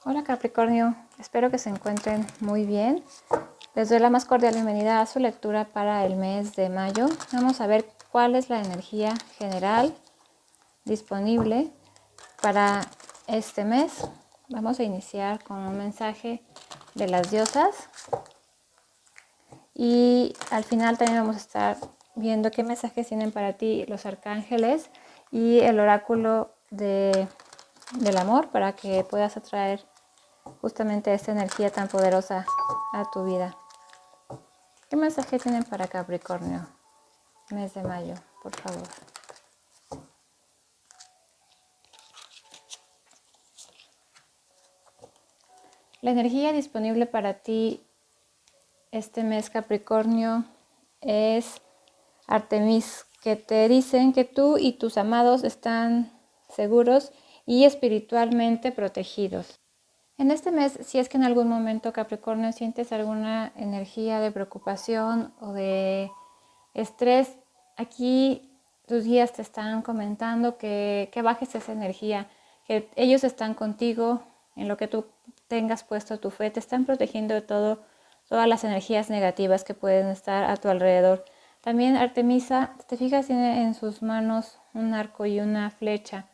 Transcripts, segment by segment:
Hola Capricornio, espero que se encuentren muy bien. Les doy la más cordial bienvenida a su lectura para el mes de mayo. Vamos a ver cuál es la energía general disponible para este mes. Vamos a iniciar con un mensaje de las diosas y al final también vamos a estar viendo qué mensajes tienen para ti los arcángeles y el oráculo del amor para que puedas atraer justamente esta energía tan poderosa a tu vida. ¿Qué mensaje tienen para Capricornio? Mes de mayo, por favor. La energía disponible para ti este mes, Capricornio, es Artemis, que te dicen que tú y tus amados están seguros y espiritualmente protegidos. En este mes, si es que en algún momento, Capricornio, sientes alguna energía de preocupación o de estrés, aquí tus guías te están comentando que bajes esa energía, que ellos están contigo en lo que tú tengas puesto tu fe, te están protegiendo de todas las energías negativas que pueden estar a tu alrededor. También Artemisa, te fijas, tiene en sus manos un arco y una flecha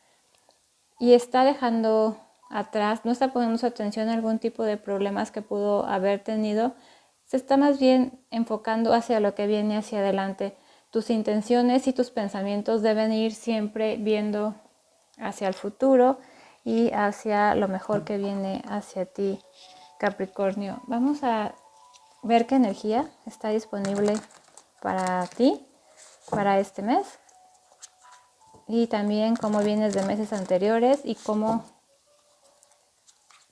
y está dejando atrás, no está poniendo su atención a algún tipo de problemas que pudo haber tenido, se está más bien enfocando hacia lo que viene hacia adelante. Tus intenciones y tus pensamientos deben ir siempre viendo hacia el futuro y hacia lo mejor que viene hacia ti, Capricornio. Vamos a ver qué energía está disponible para ti, para este mes. Y también cómo vienes de meses anteriores y cómo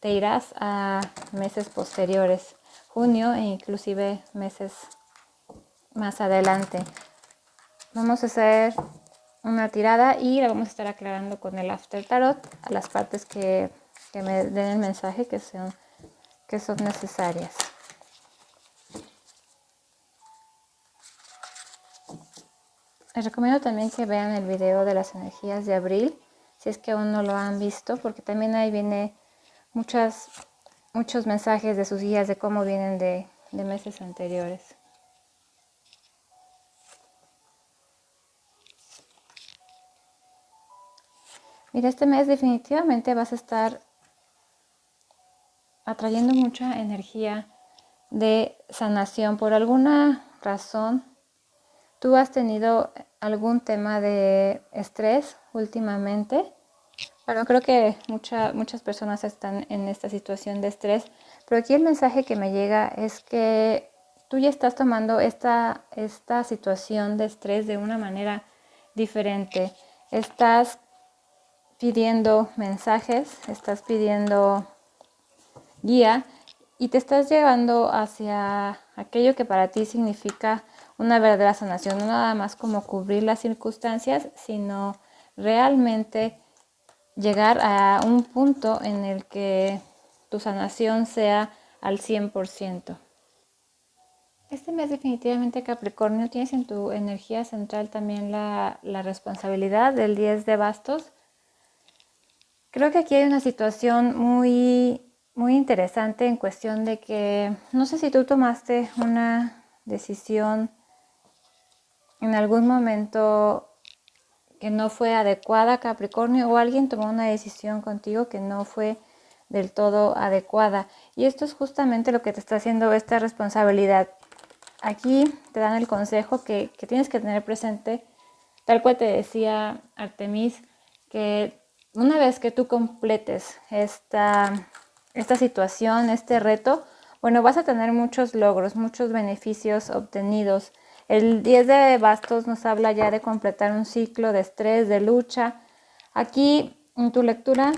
te irás a meses posteriores, junio e inclusive meses más adelante. Vamos a hacer una tirada y la vamos a estar aclarando con el After Tarot a las partes que me den el mensaje que son necesarias. Les recomiendo también que vean el video de las energías de abril, si es que aún no lo han visto, porque también ahí viene muchos mensajes de sus guías de cómo vienen de meses anteriores. Mira, este mes definitivamente vas a estar atrayendo mucha energía de sanación. Por alguna razón, tú has tenido algún tema de estrés últimamente. Bueno, creo que muchas personas están en esta situación de estrés, pero aquí el mensaje que me llega es que tú ya estás tomando esta situación de estrés de una manera diferente. Estás pidiendo mensajes, estás pidiendo guía y te estás llevando hacia aquello que para ti significa una verdadera sanación, no nada más como cubrir las circunstancias, sino realmente llegar a un punto en el que tu sanación sea al 100%. Este mes definitivamente, Capricornio, tienes en tu energía central también la responsabilidad del 10 de bastos. Creo que aquí hay una situación muy interesante en cuestión de que no sé si tú tomaste una decisión en algún momento que no fue adecuada, Capricornio, o alguien tomó una decisión contigo que no fue del todo adecuada. Y esto es justamente lo que te está haciendo esta responsabilidad. Aquí te dan el consejo que tienes que tener presente, tal cual te decía Artemis, que una vez que tú completes esta situación, este reto, bueno, vas a tener muchos logros, muchos beneficios obtenidos. El 10 de bastos nos habla ya de completar un ciclo de estrés, de lucha. Aquí en tu lectura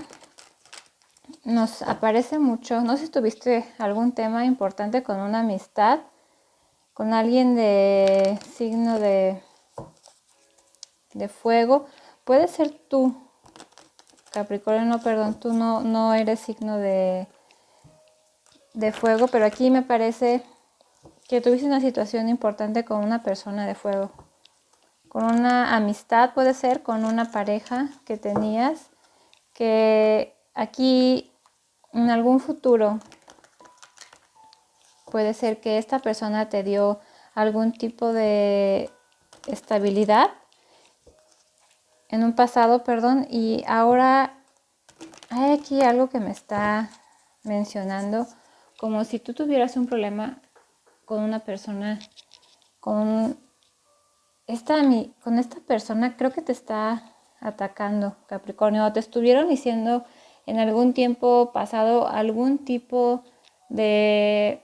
nos aparece mucho, no sé si tuviste algún tema importante con una amistad, con alguien de signo de fuego. Puede ser tú, Capricornio, no, perdón, tú no eres signo de fuego, pero aquí me parece que tuviste una situación importante con una persona de fuego, con una amistad, puede ser, con una pareja que tenías, que aquí en algún futuro puede ser que esta persona te dio algún tipo de estabilidad en un pasado, perdón, y ahora hay aquí algo que me está mencionando, como si tú tuvieras un problema con una persona, con esta persona creo que te está atacando, Capricornio, o te estuvieron diciendo en algún tiempo pasado algún tipo de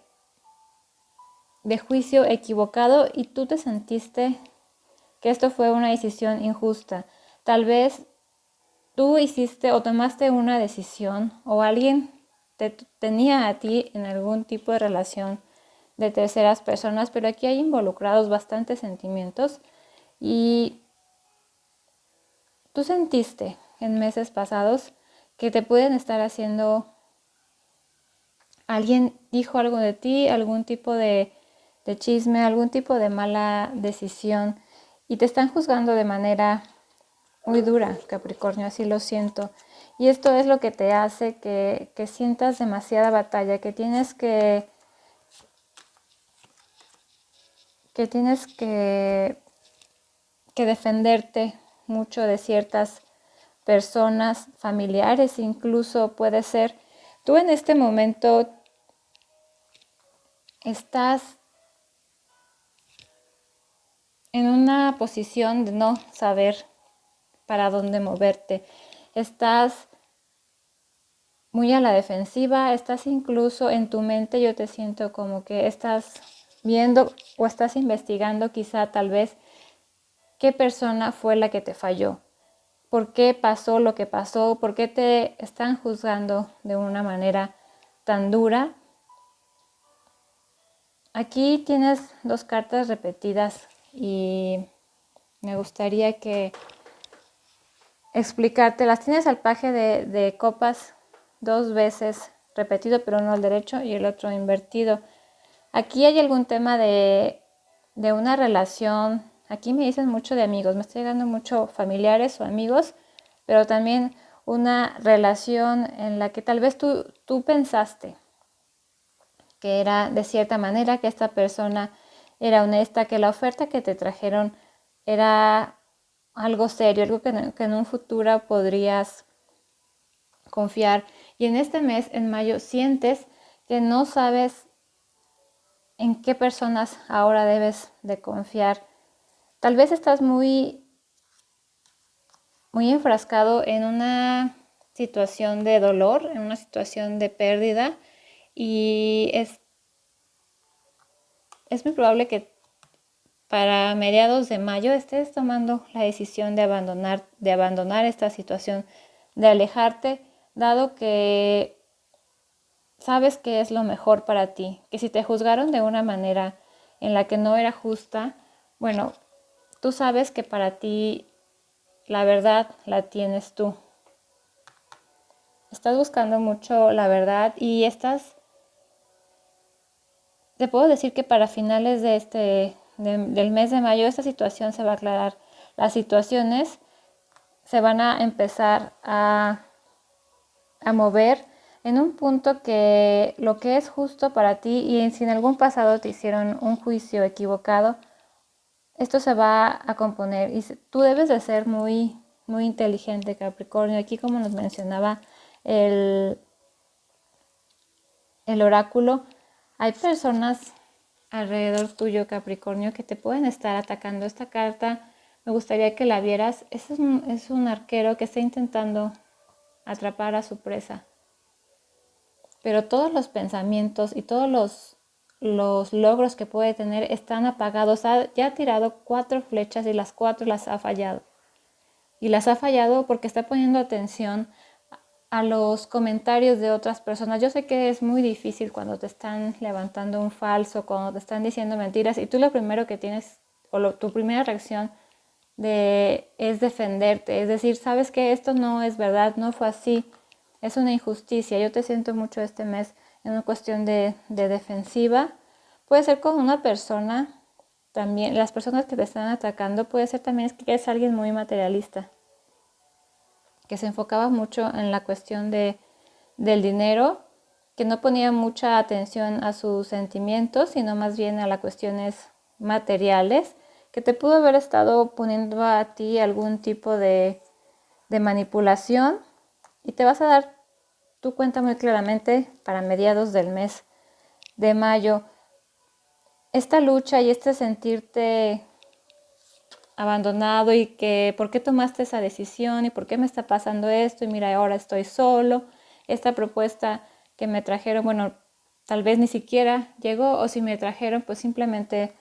juicio equivocado y tú te sentiste que esto fue una decisión injusta. Tal vez tú hiciste o tomaste una decisión o alguien te tenía a ti en algún tipo de relación de terceras personas, pero aquí hay involucrados bastantes sentimientos y tú sentiste en meses pasados que te pueden estar haciendo, alguien dijo algo de ti, algún tipo de chisme, algún tipo de mala decisión y te están juzgando de manera muy dura, Capricornio, así lo siento. Y esto es lo que te hace que sientas demasiada batalla, que tienes que defenderte mucho de ciertas personas, familiares incluso puede ser. Tú en este momento estás en una posición de no saber para dónde moverte. Estás muy a la defensiva, estás incluso en tu mente, yo te siento como que estás viendo o estás investigando quizá tal vez qué persona fue la que te falló, por qué pasó lo que pasó, por qué te están juzgando de una manera tan dura. Aquí tienes dos cartas repetidas y me gustaría que explicarte. Las tienes al paje de copas dos veces repetido, pero uno al derecho y el otro invertido. Aquí hay algún tema de una relación. Aquí me dicen mucho de amigos, me está llegando mucho familiares o amigos, pero también una relación en la que tal vez tú pensaste que era de cierta manera, que esta persona era honesta, que la oferta que te trajeron era algo serio, algo que en un futuro podrías confiar. Y en este mes, en mayo, sientes que no sabes en qué personas ahora debes de confiar. Tal vez estás muy enfrascado en una situación de dolor, en una situación de pérdida y es muy probable que para mediados de mayo estés tomando la decisión de abandonar esta situación, de alejarte, dado que sabes que es lo mejor para ti, que si te juzgaron de una manera en la que no era justa, bueno, tú sabes que para ti la verdad la tienes tú. Estás buscando mucho la verdad y te puedo decir que para finales del mes de mayo esta situación se va a aclarar. Las situaciones se van a empezar a mover en un punto que lo que es justo para ti y si en algún pasado te hicieron un juicio equivocado, esto se va a componer y tú debes de ser muy, muy inteligente, Capricornio. Aquí, como nos mencionaba el oráculo, hay personas alrededor tuyo, Capricornio, que te pueden estar atacando. Esta carta me gustaría que la vieras. Es un arquero que está intentando atrapar a su presa. Pero todos los pensamientos y todos los logros que puede tener están apagados. Ya ha tirado 4 flechas y las 4 las ha fallado. Y las ha fallado porque está poniendo atención a los comentarios de otras personas. Yo sé que es muy difícil cuando te están levantando un falso, cuando te están diciendo mentiras y tú lo primero que tienes o tu primera reacción es defenderte, es decir, sabes que esto no es verdad, no fue así, es una injusticia. Yo te siento mucho este mes en una cuestión de defensiva. Puede ser con una persona también, las personas que te están atacando, puede ser también que es alguien muy materialista, que se enfocaba mucho en la cuestión de del dinero, que no ponía mucha atención a sus sentimientos, sino más bien a las cuestiones materiales, que te pudo haber estado poniendo a ti algún tipo de manipulación, y te vas a dar tu cuenta muy claramente para mediados del mes de mayo. Esta lucha y este sentirte abandonado y que por qué tomaste esa decisión y por qué me está pasando esto y mira, ahora estoy solo. Esta propuesta que me trajeron, bueno, tal vez ni siquiera llegó, o si me trajeron, pues simplemente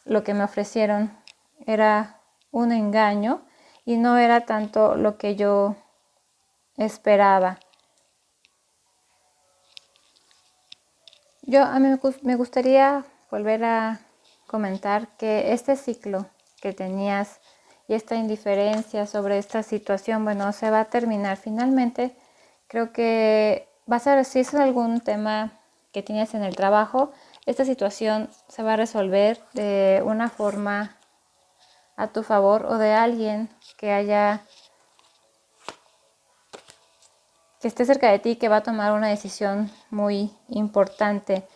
lo que me ofrecieron era un engaño y no era tanto lo que yo esperaba. A mí me gustaría volver a comentar que este ciclo que tenías y esta indiferencia sobre esta situación, bueno, se va a terminar finalmente. Creo que vas a ver si es algún tema que tienes en el trabajo, esta situación se va a resolver de una forma a tu favor, o de alguien que esté cerca de ti, que va a tomar una decisión muy importante.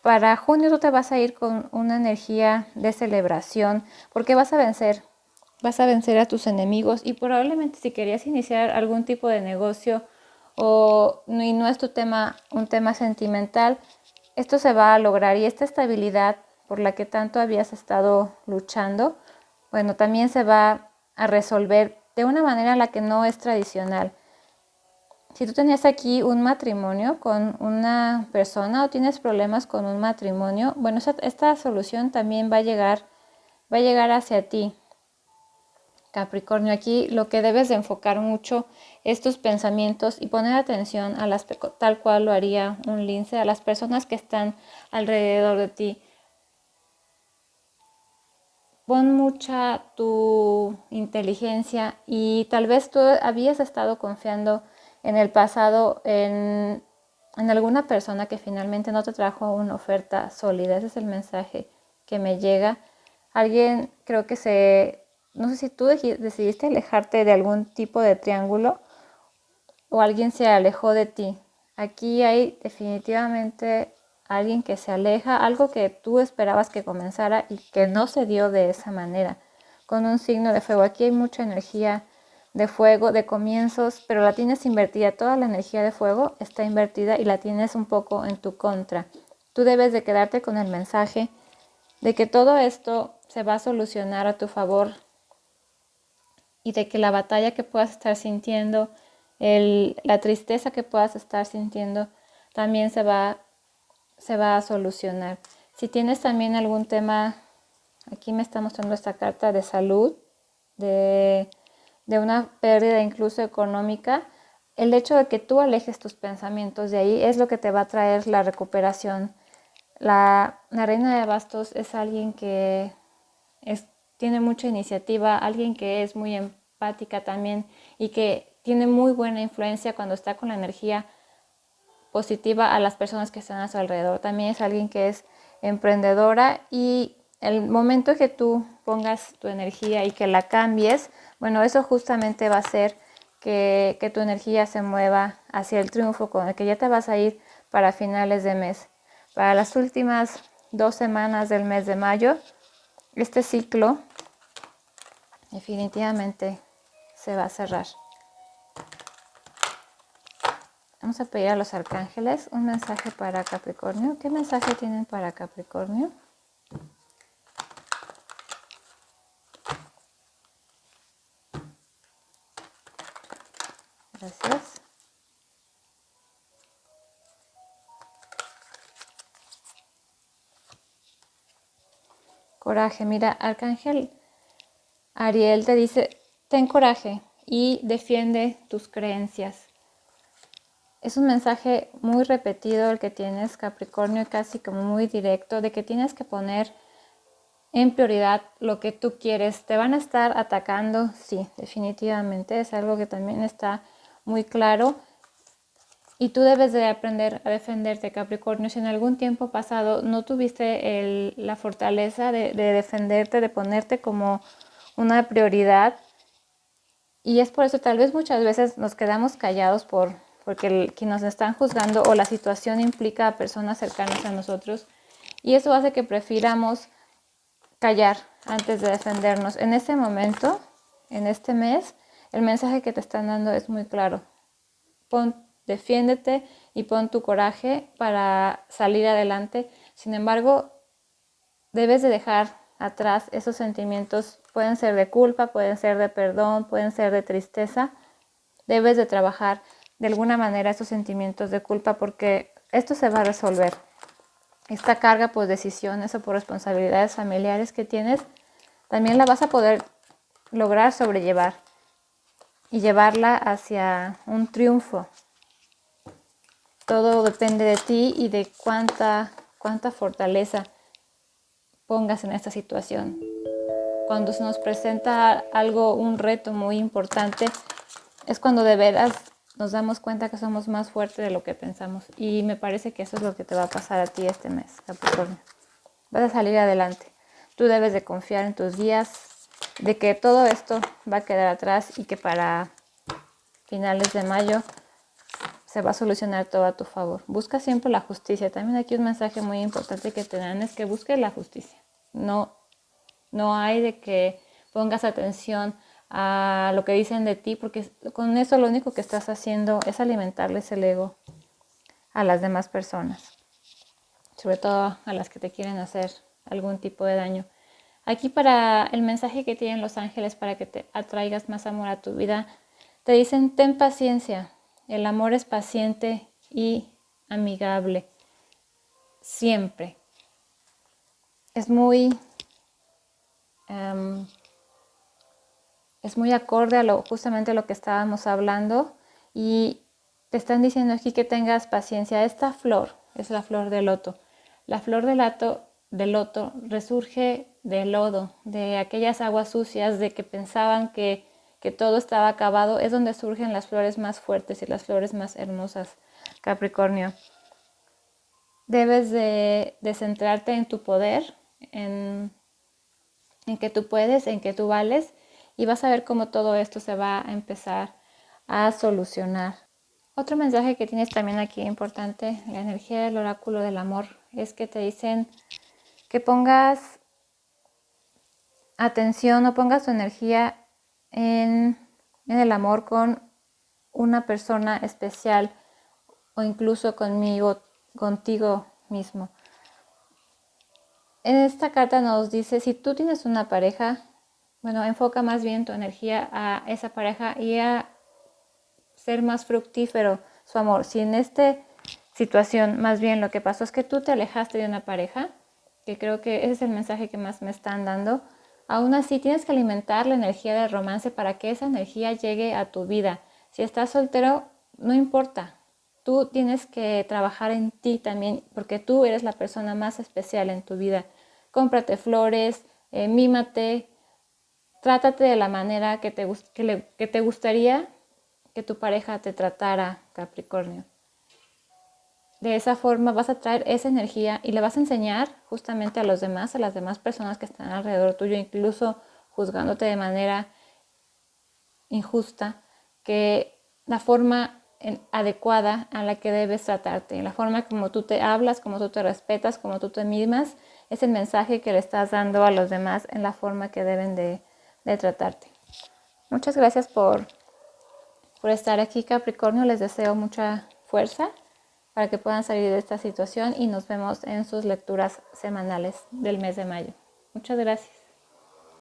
Para junio tú te vas a ir con una energía de celebración, porque vas a vencer a tus enemigos, y probablemente si querías iniciar algún tipo de negocio y no es un tema sentimental, esto se va a lograr, y esta estabilidad por la que tanto habías estado luchando, bueno, también se va a resolver de una manera en la que no es tradicional. Si tú tenías aquí un matrimonio con una persona o tienes problemas con un matrimonio, bueno, esta solución también va a llegar hacia ti, Capricornio. Aquí lo que debes de enfocar mucho es tus pensamientos y poner atención a tal cual lo haría un lince, a las personas que están alrededor de ti. Pon mucha tu inteligencia, y tal vez tú habías estado confiando en el pasado en alguna persona que finalmente no te trajo una oferta sólida. Ese es el mensaje que me llega. Alguien, creo que no sé si tú decidiste alejarte de algún tipo de triángulo o alguien se alejó de ti. Aquí hay definitivamente alguien que se aleja, algo que tú esperabas que comenzara y que no se dio de esa manera, con un signo de fuego. Aquí hay mucha energía de fuego, de comienzos, pero la tienes invertida. Toda la energía de fuego está invertida y la tienes un poco en tu contra. Tú debes de quedarte con el mensaje de que todo esto se va a solucionar a tu favor, y de que la batalla que puedas estar sintiendo, la tristeza que puedas estar sintiendo, también se va a solucionar. Si tienes también algún tema, aquí me está mostrando esta carta de salud, de una pérdida incluso económica, el hecho de que tú alejes tus pensamientos de ahí es lo que te va a traer la recuperación. La reina de bastos es alguien que tiene mucha iniciativa, alguien que es muy empática también, y que tiene muy buena influencia cuando está con la energía positiva a las personas que están a su alrededor. También es alguien que es emprendedora, y el momento que tú pongas tu energía y que la cambies, bueno, eso justamente va a hacer que tu energía se mueva hacia el triunfo con el que ya te vas a ir para finales de mes. Para las últimas 2 semanas del mes de mayo, este ciclo definitivamente se va a cerrar. Vamos a pedir a los arcángeles un mensaje para Capricornio. ¿Qué mensaje tienen para Capricornio? Gracias. Coraje. Mira, Arcángel Ariel te dice, ten coraje y defiende tus creencias. Es un mensaje muy repetido el que tienes, Capricornio, casi como muy directo, de que tienes que poner en prioridad lo que tú quieres. Te van a estar atacando, sí, definitivamente, es algo que también está muy claro, y tú debes de aprender a defenderte, Capricornio. Si en algún tiempo pasado no tuviste la fortaleza de defenderte, de ponerte como una prioridad, y es por eso tal vez muchas veces nos quedamos callados por porque quien nos están juzgando o la situación implica a personas cercanas a nosotros, y eso hace que prefiramos callar antes de defendernos. En este momento, en este mes, el mensaje que te están dando es muy claro. Defiéndete y pon tu coraje para salir adelante. Sin embargo, debes de dejar atrás esos sentimientos. Pueden ser de culpa, pueden ser de perdón, pueden ser de tristeza. Debes de trabajar de alguna manera esos sentimientos de culpa, porque esto se va a resolver. Esta carga por decisiones o por responsabilidades familiares que tienes, también la vas a poder lograr sobrellevar y llevarla hacia un triunfo. Todo depende de ti y de cuánta fortaleza pongas en esta situación. Cuando se nos presenta algo, un reto muy importante, es cuando de veras nos damos cuenta que somos más fuertes de lo que pensamos. Y me parece que eso es lo que te va a pasar a ti este mes, Capricornio. Vas a salir adelante. Tú debes de confiar en tus días, de que todo esto va a quedar atrás y que para finales de mayo se va a solucionar todo a tu favor. Busca siempre la justicia. También aquí un mensaje muy importante que te dan es que busques la justicia. No hay de que pongas atención a lo que dicen de ti, porque con eso lo único que estás haciendo es alimentarles el ego a las demás personas, sobre todo a las que te quieren hacer algún tipo de daño. Aquí para el mensaje que tienen los ángeles para que te atraigas más amor a tu vida, te dicen: ten paciencia, el amor es paciente y amigable, siempre. Es muy acorde a justamente lo que estábamos hablando, y te están diciendo aquí que tengas paciencia. Esta flor es la flor de loto. La flor de loto resurge del lodo, de aquellas aguas sucias de que pensaban que todo estaba acabado. Es donde surgen las flores más fuertes y las flores más hermosas, Capricornio. Debes de centrarte en tu poder, en que tú puedes, en que tú vales, y vas a ver cómo todo esto se va a empezar a solucionar. Otro mensaje que tienes también aquí importante, la energía del oráculo del amor, es que te dicen que pongas atención o pongas tu energía en el amor con una persona especial, o incluso contigo mismo. En esta carta nos dice, si tú tienes una pareja, enfoca más bien tu energía a esa pareja y a ser más fructífero su amor. Si en esta situación más bien lo que pasó es que tú te alejaste de una pareja, que creo que ese es el mensaje que más me están dando, aún así tienes que alimentar la energía del romance para que esa energía llegue a tu vida. Si estás soltero, no importa. Tú tienes que trabajar en ti también, porque tú eres la persona más especial en tu vida. Cómprate flores, mímate, trátate de la manera que te gustaría que tu pareja te tratara, Capricornio. De esa forma vas a traer esa energía y le vas a enseñar justamente a los demás, a las demás personas que están alrededor tuyo, incluso juzgándote de manera injusta, que la forma adecuada a la que debes tratarte, la forma como tú te hablas, como tú te respetas, como tú te mimas, es el mensaje que le estás dando a los demás en la forma que deben de tratarte. Muchas gracias por estar aquí, Capricornio. Les deseo mucha fuerza para que puedan salir de esta situación, y nos vemos en sus lecturas semanales del mes de mayo. Muchas gracias.